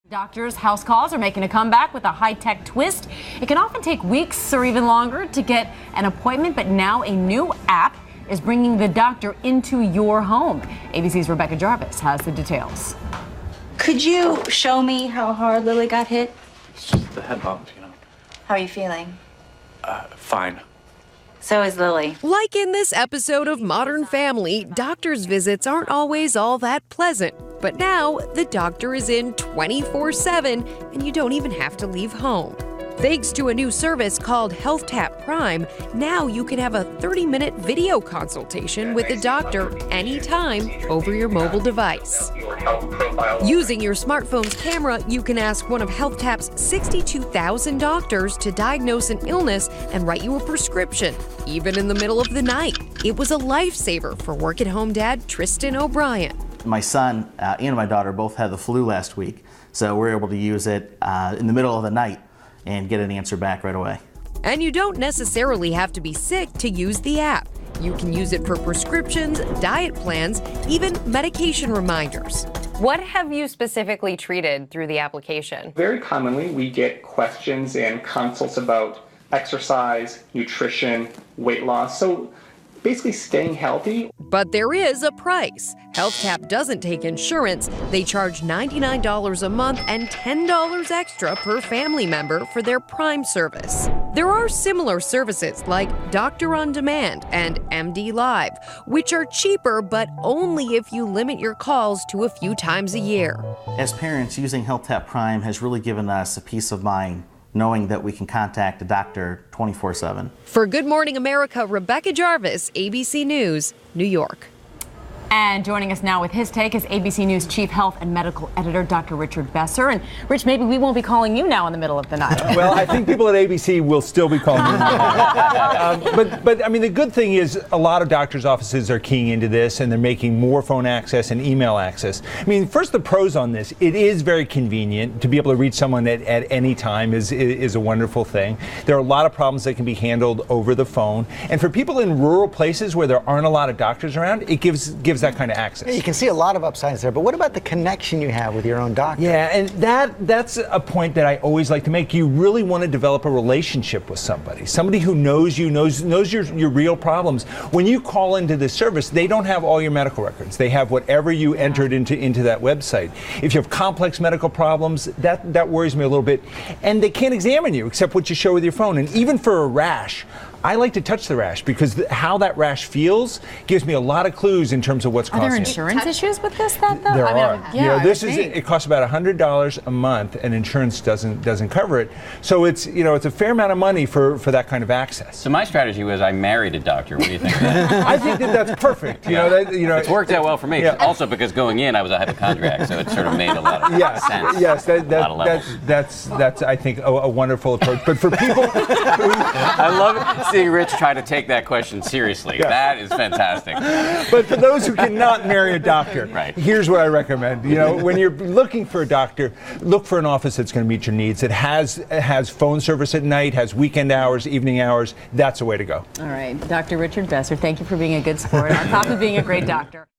Doctors' house calls are making a comeback with a high-tech twist. It can often take weeks or even longer to get an appointment, but now a new app is bringing the doctor into your home. ABC's Rebecca Jarvis has the details. Could you show me how hard Lily got hit? It's just the head bump, you know. How are you feeling? Fine. So is Lily. Like in this episode of Modern Family, doctor's visits aren't always all that pleasant. But now, the doctor is in 24/7, and you don't even have to leave home. Thanks to a new service called Healthtap Prime, now you can have a 30-minute video consultation with a doctor anytime over your mobile device. Using your smartphone's camera, you can ask one of Healthtap's 62,000 doctors to diagnose an illness and write you a prescription, even in the middle of the night. It was a lifesaver for work-at-home dad Tristan O'Brien. My son and my daughter both had the flu last week, so we're able to use it in the middle of the night and get an answer back right away. And you don't necessarily have to be sick to use the app. You can use it for prescriptions, diet plans, even medication reminders. What have you specifically treated through the application? Very commonly, we get questions and consults about exercise, nutrition, weight loss. So basically staying healthy. But there is a price. Healthtap doesn't take insurance. They charge $99 a month and $10 extra per family member for their Prime service. There are similar services like Doctor on Demand and MD Live, which are cheaper but only if you limit your calls to a few times a year. As parents, using Healthtap Prime has really given us a peace of mind, knowing that we can contact a doctor 24/7. For Good Morning America, Rebecca Jarvis, ABC News, New York. And joining us now with his take is ABC News Chief Health and Medical Editor, Dr. Richard Besser. And Rich, maybe we won't be calling you now in the middle of the night. Well, I think people at ABC will still be calling me. But I mean, the good thing is a lot of doctors' offices are keying into this, and they're making more phone access and email access. I mean, first, the pros on this: it is very convenient to be able to reach someone at any time is a wonderful thing. There are a lot of problems that can be handled over the phone, and for people in rural places where there aren't a lot of doctors around, it gives that kind of access. Yeah, you can see a lot of upsides there, but what about the connection you have with your own doctor? Yeah, and that's a point that I always like to make. You really want to develop a relationship with somebody who knows you, knows your real problems. When you call into this service, they don't have all your medical records. They have whatever you entered into that website. If you have complex medical problems, that worries me a little bit. And they can't examine you except what you show with your phone. And even for a rash, I like to touch the rash because how that rash feels gives me a lot of clues in terms of what's causing it. Are there insurance issues with this, though? There are. Yeah, it costs about $100 a month, and insurance doesn't cover it. So it's a fair amount of money for that kind of access. So my strategy was I married a doctor. What do you think of that? I think that's perfect. It's worked out well for me. Yeah. Also because going in I was a hypochondriac, so it sort of made a lot of sense. Yes, that's I think a wonderful approach. But for people, I love seeing Rich try to take that question seriously. Yeah. That is fantastic. But for those who cannot marry a doctor, right. Here's what I recommend. When you're looking for a doctor, look for an office that's going to meet your needs. It has phone service at night, has weekend hours, evening hours. That's the way to go. All right, Dr. Richard Besser, thank you for being a good sport. On top of being a great doctor.